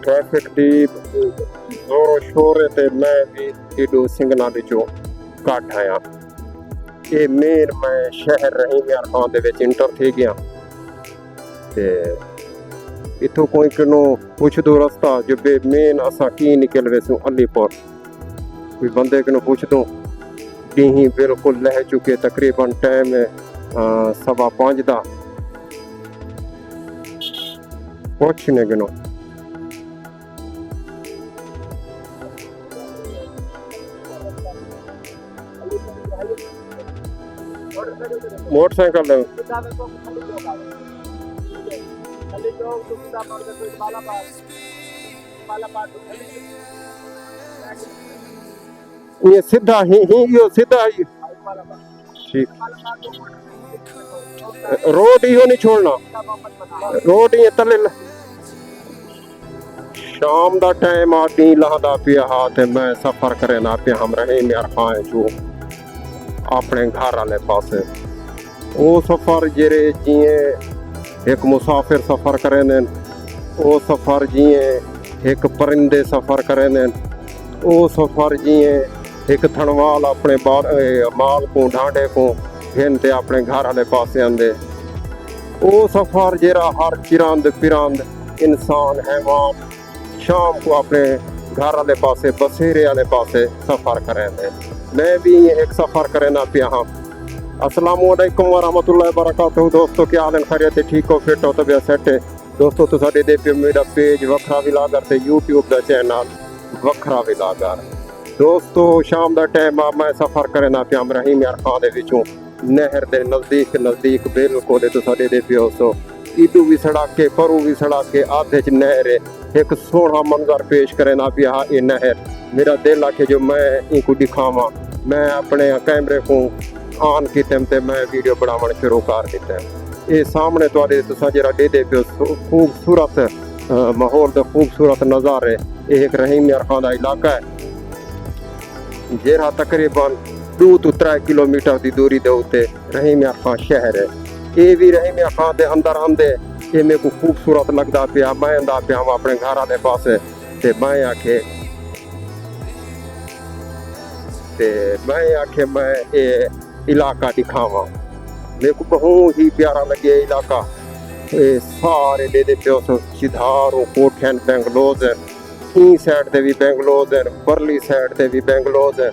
Traffic की जोरों शोर है ते मैं भी एडो सिंगना विचों घट आया। ये मेन मैं शहर रहीम यार खान दे विच इंटर थी गया ते इथों कोई किनो पुछ दो रास्ता जो बे मेन असा की निकल वैसू अलीपुर कोई बंदे किनो पुछ दो डी बिल्कुल लह चुके तकरीबन टाइम 5:15 दा पहुंचने किनो मोटरसाइकिल ये सीधा ही यो सीधा ही ठीक रोड ही नहीं छोड़ना रोड ही तले शाम दा टाइम आदमी लहदा पिया हा ते मैं सफर करे ना पिया हम रहे यार खां जो अपने घर वाले पासे वो सफर जेरे जिए एक मुसाफिर सफर करे ने वो सफर जिए एक परिंदे सफर करे ने वो सफर जिए एक थनवाल अपने माल को ढांडे को घेनते अपने घर वाले पासे आंदे वो सफर जेरा हर चिरांद पिरांद इंसान हैवान शाम को अपने घर वाले पासे बसेरे वाले पासे सफर करेंगे। मैं भी एक सफर करे ना पिया हाँ। अस्सलामुअलैकुम वरहमतुल्लाहि वबरकातुहू। दोस्तों क्या हाल है, खैरियत है, ठीक हो, फिट हो, तबीयत सेट है। दोस्तों तो साडे दे पे मेरा पेज वखरा विलागर ते यूट्यूब का चैनल वखरा विलागर। दोस्तों शाम का टाइम आ मैं सफर करे ना पिया रहीम यार खां दे विचों नहर दे नज़दीक बिल्कुल तो साडे दे पियो सो इडू भी सड़ाके परू भी सड़ाके आधे च नहर है। एक सोहना मंजर पेश करे ना पिया ये नहर मेरा दिल आके जो मैं इनको दिखावा मैं अपने कैमरे को ऑन किते मैं वीडियो बनावन शुरू कर दिता है। ये सामने तुहाडे तुसां जरा दे पियो खूबसूरत माहौल दे खूबसूरत नज़ारे ये एक रहीम यार खां दा इलाका है जेरा तकरीबन 2 to 3 किलोमीटर की दूरी के उत्ते रहीम यार खां शहर है। ये भी रहीम यार खां दे अंदर आंदे ये मेरे को खूबसूरत लगता पिया मैं आंदा पिया अपने घर वाले पासे ते मैं आखे मैं ये इलाका दिखावा मेरे को बहुत ही प्यारा लगे इलाका। ये सारे दे पियो सिधारों कोठियां बेंगलोर है ई साइड से भी बेंगलोर है परली साइड से भी बेंगलोर है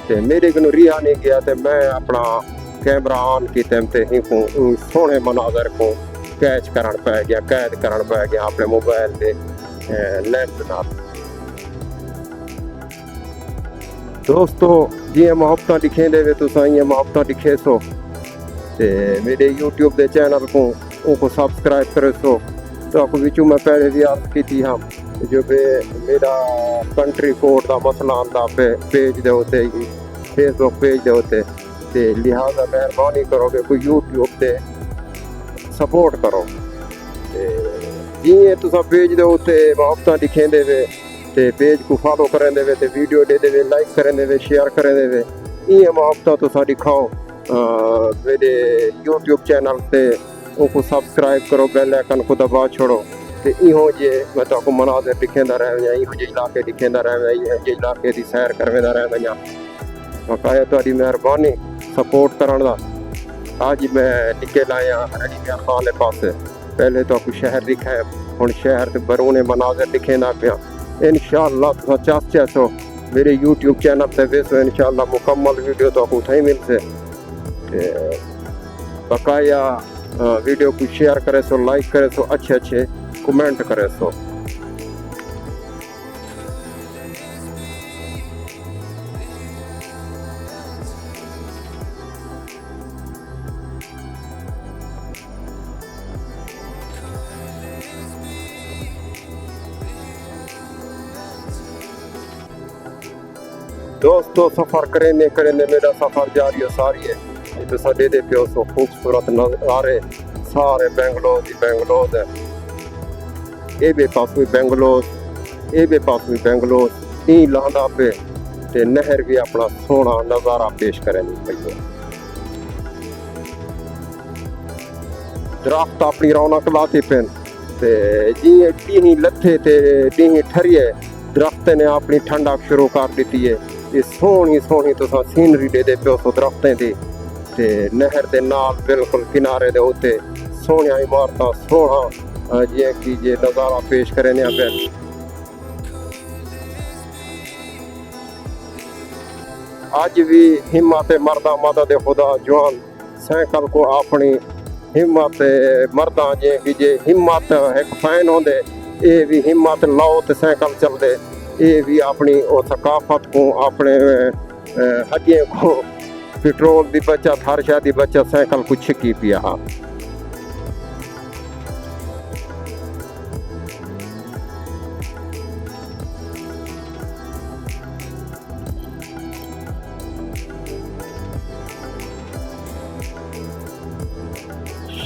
ते मेरे को रिहा नहीं गया ते मैं अपना कैमरा ऑन किते ते ही को सोहने मनाजर को कैच करन पै गया कैद करन पै गया अपने मोबाइल के लेंस नाल। दोस्तों जियां मोहब्बतां लिखे दे तुसां इयां मोहब्बतां लिखे सो ते मेरे यूट्यूब के चैनल को उनको सब्सक्राइब करे सो तो विचों मैं पहले भी अर्ज की हाँ जो भी मेरा कंट्री कोड का मसला आंदा पेज दे उत्ते फेसबुक पेज दे उत्ते ते लिहाजा मेहरबानी करोगे कोई यूट्यूब से सपोर्ट करो जिए तुसा पेज दे उत्ते मोहब्बतां लिखें देवे ते पेज को फॉलो करें देवे ते वीडियो दे देवे लाइक करें देवे शेयर करें देवे ये मोहब्बतां तुसा दिखाओ मेरे यूट्यूब चैनल से उनको सब्सक्राइब करो बेल आइकन को दबा छोड़ो ते इहो जे मैं तो मनाजर दिखेंदा रह इहो जे इलाके दिखेंदा रह जे इलाके की सैर करवेंदा रह बकाया तुहाडी मेहरबानी सपोर्ट करन दा। आज मैं निकल आया रहीम यार खां दे पासे पहले तो आपको शहर दिखा हुण शहर के बरूने मनाजर दिखे ना पिया इंशाअल्लाह तुसां चाहते सो मेरे यूट्यूब चैनल से वेसो इंशाअल्लाह मुकम्मल वीडियो तो आपको उठाई मिलसे बकाया वीडियो को शेयर करे सो लाइक करे सो अच्छे कमेंट करे सो। दोस्तों सफर करें मेरा सफर जारी है सारी है तो साडे दे पियो सो खूबसूरत नज़ारे सारे बेंगलोर है ये बे पास भी बेंगलोर ई लांदा पे ते नहर भी अपना सोहना नज़ारा पेश करेंदी पई है। दरख्त अपनी रौनक लाते पेन ते जियां टीही लथे ते टीही ठरिए दरख्तें ने अपनी ठंडक शुरू कर दी है। ये सोहनी सोहनी तुसां सीनरी दे पियो सो दरख्तें दी ते नहर दे नाल बिल्कुल किनारे दे उत्ते सोहणियां इमारतां सोहना जियां कि जे नज़ारा पेश करे ने पे। अज भी हिम्मत मर्दा मदद खुदा जवान साइकिल को अपनी हिम्मत मर्दा जे कि जे हिम्मत एक फैन होंदे ये भी हिम्मत लाओ तो साइकिल चलते ये भी अपनी वो सकाफत को अपने हजे को पेट्रोल की बचत हर शह की बचत साइकिल को छिकी पिया।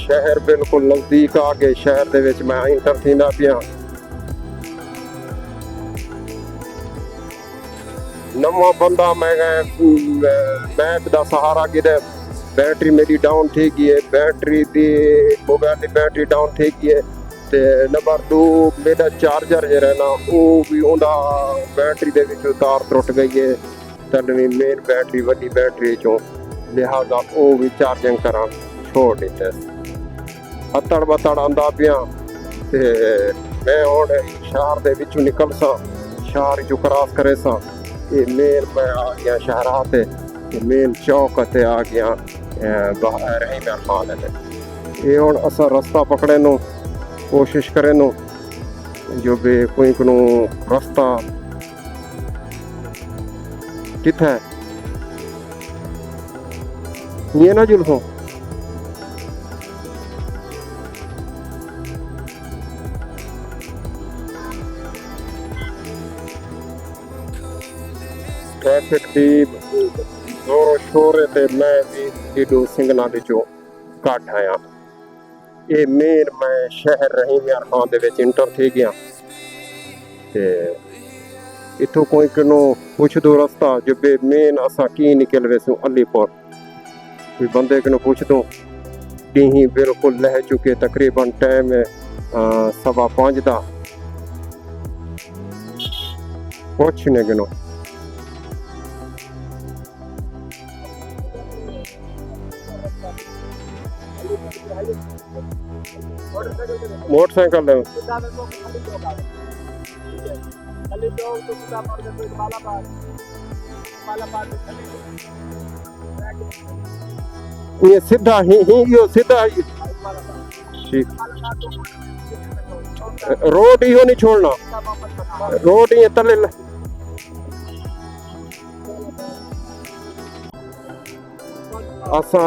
शहर बिल्कुल नजदीक आ गए। शहर दे विच मैं इंटर थींदा पिया। नवा बंदा मैं मैप दा सहारा गिदे बैटरी मेरी डाउन थी गई है। बैटरी दी मोबाइल की बैटरी डाउन थी गई है। ते नंबर 2 मेरा चार्जर जे रहना वो भी उनका बैटरी दे विच तार त्रुट गई है। तलनी मेन बैटरी वड्डी बैटरी चो लिहाजा वो भी चार्जिंग करा छोड़ दिते। अतड़ बतड़ आंदा पिया ते मैं हुण शहर दे विचों निकल सा शहर चो क्रॉस करे सा ये मेन मैं आ गया शहरा ते मेन चौक ते आ गया रहीम खान ने। ये हुण असां रस्ता पकड़े नो कोशिश करे नो जो भी कोई को रास्ता किथे ये ना जुल्फों ट्रैफिक की जोरों शोर ते मैं भी एडो सिंगना विचों घट आया। ये मेन मैं शहर रहीम खान दे विच इंटर थी गया ते इथों कोई किनो पुछ दो रास्ता जो बे मेन असा की निकल वैसू अलीपुर कोई बंदे किनो पुछ दो डी बिल्कुल लह चुके तकरीबन टाइम 5:15 दा पुछ ने किनो मोटरसाइकिल ये सीधा ही यो सीधा ही रोड ही नहीं छोड़ना रोड ये तले असा